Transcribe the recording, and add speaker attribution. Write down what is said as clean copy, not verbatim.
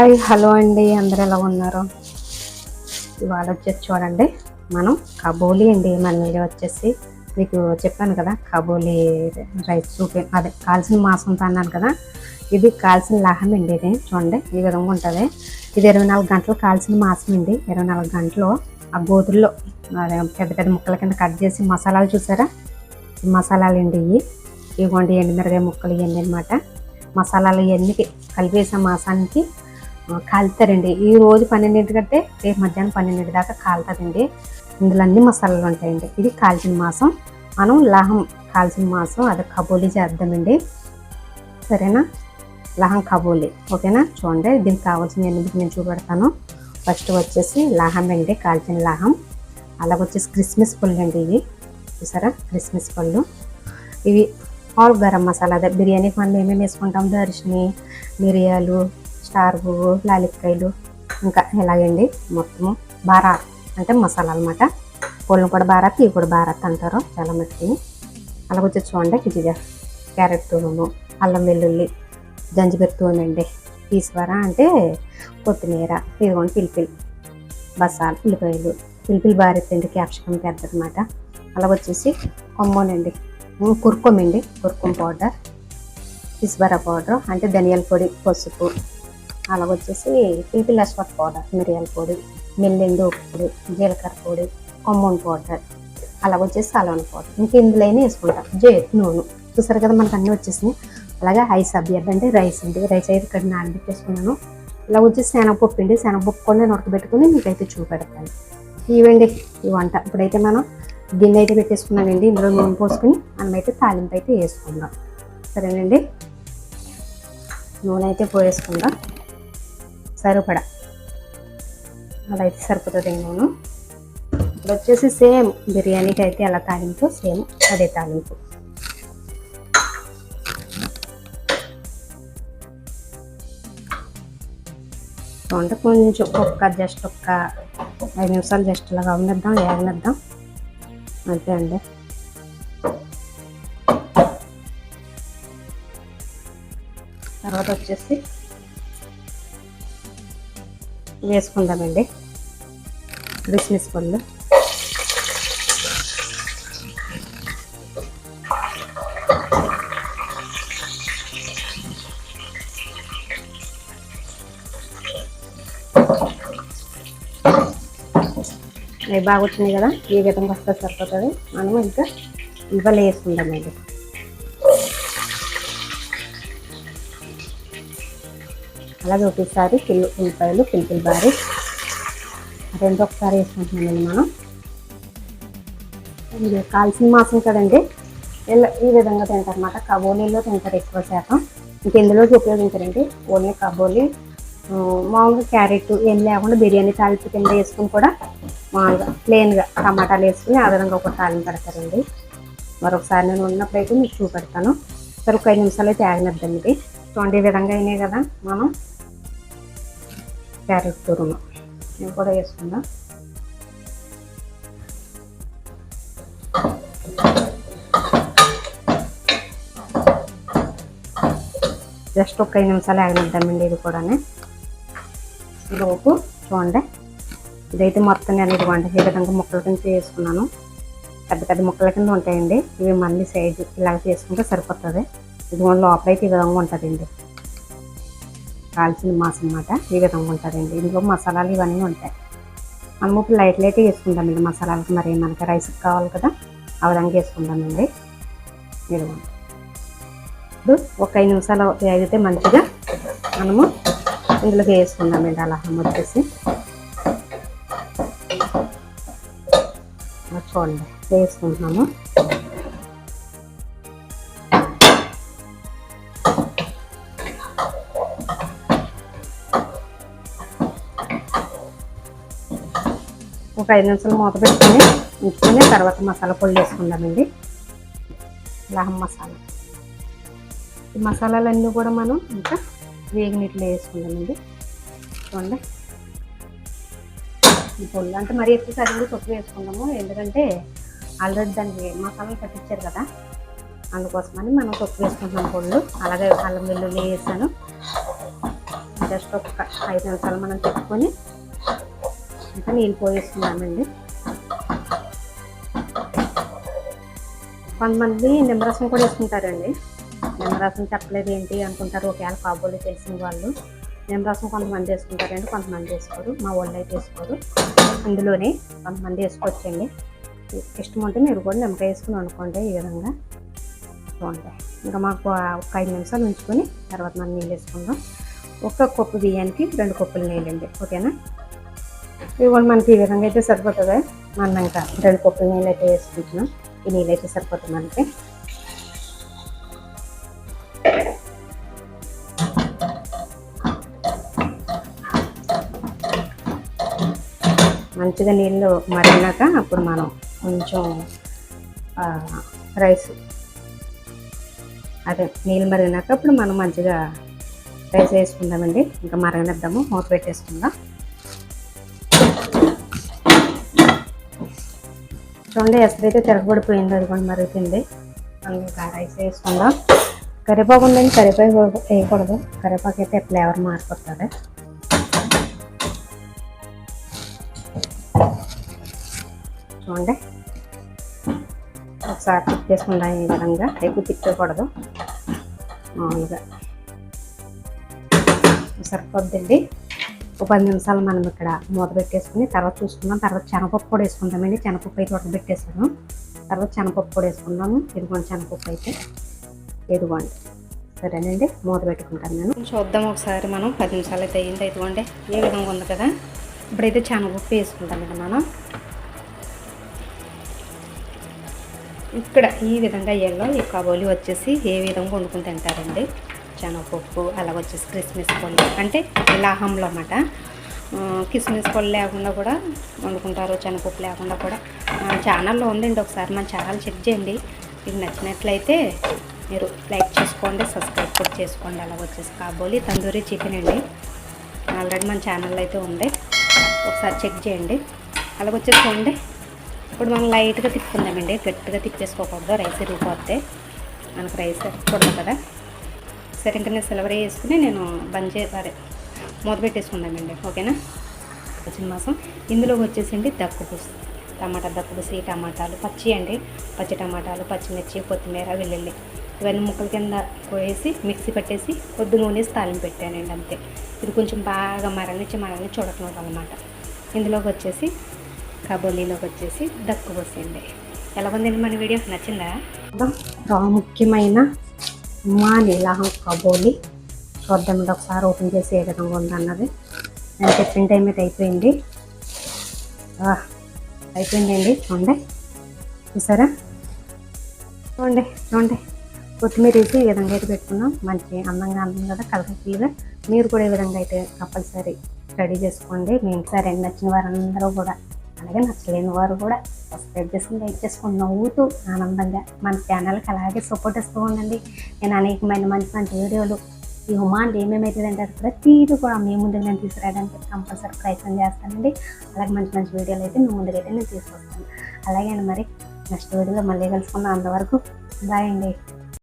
Speaker 1: Hi hello అండి, అందరు ఎలా ఉన్నారు? ఇవాళ వచ్చేసి చూడండి, మనం కబోలి అండి. మన వీడియో వచ్చేసి మీకు చెప్పాను కదా, కబోలి రైస్ చూపి అదే కాల్చిన మాంసంతో అన్నాను కదా, ఇది కాల్చిన లాహం అండి. ఇది చూడండి ఈ విధంగా ఉంటుంది. ఇది 24 గంటలు కాల్చిన మాంసం అండి. 24 గంటలు ఆ గోతుల్లో అదే పెద్ద పెద్ద ముక్కల కింద కట్ చేసి మసాలాలు చూసారా, ఈ మసాలాలు అండి. ఇవ్వండి ఎండుమిరగాయ ముక్కలు ఇవన్నీ అనమాట. మసాలాలు ఇవన్నీ కలిపేసే మాంసానికి కాలుతారండి. ఈ రోజు 12 కంటే రేపు మధ్యాహ్నం 12 దాకా కాలుతుందండి. ఇందులో అన్ని మసాలాలు ఉంటాయండి. ఇది కాల్చిన మాంసం, మనం లాహం కాల్చిన మాంసం అదే కబోలి చేద్దామండి. సరేనా? లాహం కబోలి ఓకేనా? చూడండి, దీనికి కావాల్సిన ఎనిమిది నేను చూపెడతాను. ఫస్ట్ వచ్చేసి లాహం అండి, కాల్చిన లాహం. అలాగే వచ్చేసి క్రిస్మస్ పళ్ళు అండి. ఇవి చూసారా, క్రిస్మస్ పళ్ళు. ఇవి ఆల్ గరం మసాలా, అదే బిర్యానీకి మనం ఏమేమి వేసుకుంటాం, దర్శని, మిరియాలు, స్టార్ పువ్వు, లాలిక్కాయలు, ఇంకా ఎలాగండి మొత్తము బారాత్ అంటే మసాలా అనమాట. పొలను కూడా బారాత్, ఇవి కూడా బారాత్ అంటారు చాలా మట్టుకి. అలాగ వచ్చి చూడండి, ఇది క్యారెట్ తూము, అల్లం వెల్లుల్లి, జంజిబెర్ తూము అండి. ఈశ్వర అంటే కొత్తిమీర, ఇదిగోండి పిలిపిల్, బసాలు, ఉల్లిపాయలు, పిలిపిల్ బారెత్తండి, క్యాప్సికమ్ పెద్దనమాట. అలాగ వచ్చేసి కొమ్మోనండి, కుర్కుమ్ అండి, కుర్కుమ్ పౌడర్, ఇస్బరా పౌడర్ అంటే ధనియాల పొడి, పసుపు. అలాగొచ్చేసి పిలిపిల్ అశ్వత్ పౌడర్, మిరియాల పొడి, మెల్లెండు పొడి, జీలకర్ర పొడి, కొమ్మూన్ పౌడర్, అలాగొచ్చేసి అల్లం పౌడర్. ఇంక ఇందులోనే వేసుకుంటాం నూనె. చూసారు కదా, మనకు అన్నీ వచ్చేసినాయి. అలాగే ఐస్ అభ్యర్థి అంటే రైస్ అండి. రైస్ అయితే ఇక్కడ నానబెట్టేసుకున్నాను. ఇలా వచ్చేసి శనగపప్పు అండి. శనగపప్పు కూడా నేను ఉడకబెట్టుకుని మీకైతే చూపెడతాను. ఇవండి ఈ వంట. ఇప్పుడైతే మనం గిన్నె అయితే పెట్టేసుకున్నానండి. ఇందులో నూనె పోసుకుని మనం అయితే తాలింపు అయితే వేసుకుందాం. సరేనండి, నూనె అయితే పోయేసుకుందాం సరిపడా. అలా అయితే సరిపోతుంది నూనె. ఇప్పుడు వచ్చేసి సేమ్ బిర్యానీకి అయితే ఎలా తాలింపు, సేమ్ అదే తాలింపు. అంటే కొంచెం జస్ట్ ఒక్క 5 నిమిషాలు జస్ట్ ఇలాగా ఉండద్దాం, ఏగనిద్దాం అంతే అండి. తర్వాత వచ్చేసి వేసుకుందామండి క్రిస్మస్ పళ్ళు. అవి బాగా వచ్చినాయి కదా, ఈ విధంగా వస్తే సరిపోతుంది. మనం ఇంకా ఇవ్వలు వేసుకుందామండి. అలాగే ఒకసారి ఉల్లిపాయలు, పిలిపిల్ బారి రెండు ఒకసారి వేసుకుంటున్నామండి. మనం ఇది కాల్చిన మాంసం కదండి, ఇలా ఈ విధంగా తింటారు అన్నమాట. కబోలీలో తింటారు ఎక్కువ శాతం. ఇంకెందులోకి ఉపయోగించారండి, ఓన్లీ కబోలి. మామూలుగా క్యారెట్ ఏం లేకుండా బిర్యానీ తాలింపు కింద వేసుకుని కూడా మామూలుగా ప్లెయిన్గా టమాటాలు వేసుకుని ఆ విధంగా ఒక తాలింపు పెడతారండి. మరొకసారి నేను ఉన్నప్పుడైతే మీకు చూపెడతాను. సరే, ఒక 5 నిమిషాలు అయితే ఆగినద్దాం. ఇది చూడండి, ఈ విధంగా అయినాయి కదా. మనం క్యారెట్ తురుము నేను కూడా వేసుకుందాం. జస్ట్ ఒక 5 నిమిషాలు ఆగినద్దామండి. ఇది కూడా లోపు చూడండి, ఇదైతే మొత్తం నేను ఇదిగోండి ఈ విధంగా ముక్కల కింద వేసుకున్నాను. పెద్ద పెద్ద ముక్కల కింద ఉంటాయండి ఇవి. మళ్ళీ సైజు ఇలాగ చేసుకుంటే సరిపోతుంది. ఇదిగోండి లోపలైతే ఈ విధంగా ఉంటుందండి, కాల్చిన మాంసం అన్నమాట. ఈ విధంగా ఉంటుందండి. ఇందులో మసాలాలు ఇవన్నీ ఉంటాయి. మనం ఇప్పుడు లైట్ వేసుకుందామండి మసాలాలకు. మరి మనకి రైస్కి కావాలి కదా, ఆ విధంగా వేసుకుందామండి. ఇదిగోండి, ఇప్పుడు ఒక 5 నిమిషాలు వేగితే మంచిగా మనము ఇందులోకి వేసుకుందామండి. అలా వచ్చేసి చూడండి వేసుకుంటున్నాము. ఒక 5 నిమిషాలు మూత పెట్టుకొని ఉంచుకొని తర్వాత మసాలా పొడి వేసుకుందామండి. లాహం మసాలా, ఈ మసాలాలన్నీ కూడా మనం ఇంకా వేగినట్లు వేసుకుందామండి. చూడండి, ఈ పొళ్ళు అంటే మరీ ఎక్కువ సరిగ్గా తక్కువ వేసుకుందాము, ఎందుకంటే ఆల్రెడీ దానికి మసాలాలు కట్టించారు కదా, అందుకోసమని మనం తక్కువ వేసుకుంటున్నాం పొళ్ళు. అలాగే అల్లం వెల్లుల్లి వేసాను. జస్ట్ ఒక 5 నిమిషాలు మనం పెట్టుకొని ఇంకా నీళ్ళు పోయేసుకున్నామండి. కొంతమంది నిమ్మరసం కూడా వేసుకుంటారండి. నిమ్మరసం చెప్పలేదు ఏంటి అనుకుంటారు ఒకవేళ కాబోలి తెలిసిన వాళ్ళు. నిమ్మరసం కొంతమంది వేసుకుంటారండి, కొంతమంది వేసుకోరు. మా వాళ్ళు అయితే వేసుకోరు. అందులోనే కొంతమంది వేసుకోవచ్చండి. ఇష్టం ఉంటే మీరు కూడా నిమ్మకాయ వేసుకుని వండుకోండి. ఈ విధంగా చూడండి. ఇంకా మాకు ఒక 5 నిమిషాలు ఉంచుకొని తర్వాత మనం నీళ్ళు వేసుకుందాం. ఒక కప్పు బియ్యానికి 2 కప్పులు నీళ్ళండి. ఓకేనా? ఇవి కూడా మనకి ఈ విధంగా అయితే సరిపోతుంది. మనం ఇంకా 2 కప్పులు నీళ్ళు అయితే వేసుకుంటున్నాం. ఈ నీళ్ళు అయితే సరిపోతుంది మనకి. మంచిగా నీళ్ళు మరిగినాక అప్పుడు మనం కొంచెం రైస్ నీళ్ళు మరిగినాక అప్పుడు మనం మంచిగా రైస్ వేసుకుందామండి. ఇంకా మరగనిద్దాము, మూత పెట్టేసుకుందాం. చూడండి ఎసరైతే తిరగబడిపోయింది, అది కూడా మరుగుతుంది. మనం ఇంకా రైస్ వేసుకుందాం. కరివేపాకు ఉందండి, కరివేపాకు వేయకూడదు. కరివేపాకు అయితే ఫ్లేవర్ మారిపోతుంది. చూడండి ఒకసారి తిప్పేసుకుందాం. ఈ విధంగా ఎక్కువ తిప్పకూడదు, మామూలుగా సరిపోద్దండి. ఒక 10 నిమిషాలు మనం ఇక్కడ మూత పెట్టేసుకుని తర్వాత చూసుకుందాం. తర్వాత శనగపప్పు కూడా వేసుకుందామండి. శనగపప్పు అయితే ఉడకబెట్టేసాను. తర్వాత శనగపప్పు కూడా వేసుకుందాము. ఇదిగోండి శనగపప్పు అయితే, ఇదిగోండి. సరేనండి, మూత పెట్టుకుంటాను నేను. చూద్దాం ఒకసారి మనం. 10 నిమిషాలు అయితే అయ్యింది. ఇదిగోండి ఏ విధంగా ఉంది కదా. ఇప్పుడైతే శనగపప్పు వేసుకుంటాం కదా మనం. ఇక్కడ ఈ విధంగా ఎల్లో ఈ కాబోలి వచ్చేసి ఏ విధంగా వండుకుని తింటారండి. శనగపప్పు అలాగ వచ్చేసి కిస్మిస్ పళ్ళు అంటే లాహంలో అన్నమాట. కిస్మిస్ పళ్ళు లేకుండా కూడా వండుకుంటారు, శనగపప్పు లేకుండా కూడా. మన ఛానల్లో ఉందండి, ఒకసారి మన ఛానల్ చెక్ చేయండి. మీకు నచ్చినట్లయితే మీరు లైక్ చేసుకోండి, సబ్స్క్రైబ్ కూడా చేసుకోండి. అలాగ వచ్చేసి కాబోలి తందూరి చికెన్ అండి. ఆల్రెడీ మన ఛానల్లో అయితే ఉంది, ఒకసారి చెక్ చేయండి. అలాగ వచ్చేసి చూడండి. ఇప్పుడు మనం లైట్గా తిప్పుకుందామండి, గట్టిగా తిప్పేసుకోకూడదు, రైస్ ఇరిగిపోతే మనకు రైస్ ఎక్కకూడదు కదా. సరే ఇంకా నేను సిల్వర్ వేసుకుని నేను మూత పెట్టేసుకుందామండి. ఓకేనా? చిన్న మాసం ఇందులోకి వచ్చేసండి దక్కుపుసి, టమాటా దక్కుపుసి, టమాటాలు పచ్చి అండి, పచ్చి టమాటాలు, పచ్చిమిర్చి, కొత్తిమీర, వెల్లుల్లి ఇవన్నీ ముక్కల కింద పోయేసి మిక్సీ పట్టేసి కొద్ది నూనె తాలింపు పెట్టానండి. అంతే. ఇది కొంచెం బాగా మరగనిచ్చి చూడకూడదన్నమాట. ఇందులోకి వచ్చేసి కాబోలీలోకి వచ్చేసి దక్కు పోసేయండి. ఎలా ఉందండి మన వీడియో? నచ్చిందా? ప్రాముఖ్యమైన మా నీలాహం కాబోలి చూద్దామండి. ఒకసారి ఓపెన్ చేసి ఏ విధంగా ఉందన్నది. నేను చెప్పిన టైం అయితే అయిపోయింది. అయిపోయిందండి. చూడండి, చూసారా? చూడండి కొత్తిమీర వేసి ఈ విధంగా అయితే పెట్టుకున్నాం. మంచి అందంగా కదా, కలర్ఫుల్గా. మీరు కూడా ఈ విధంగా అయితే కంపల్సరీ రెడీ చేసుకోండి. మీ ఇంటిసారి నచ్చిన వారందరూ కూడా, అలాగే నచ్చలేని వారు కూడా సబ్స్క్రైబ్ చేసుకుని లైక్ చేసుకుని నవ్వుతూ ఆనందంగా మన ఛానల్కి అలాగే సపోర్ట్ ఇస్తూ ఉండండి. నేను అనేకమైన మంచి వీడియోలు ఈ హుమాన్ ఏమేమైతే అంటారు ప్రతిదీ కూడా మీ ముందుకు నేను తీసుకురావడానికి కంపల్సరీ ప్రయత్నం చేస్తానండి. అలాగే మంచి వీడియోలు అయితే మీ ముందుకైతే నేను తీసుకొస్తాను. అలాగే మరి నెక్స్ట్ వీడియోలో మళ్ళీ కలుసుకుందాం. అంతవరకు బాయ్ అండి.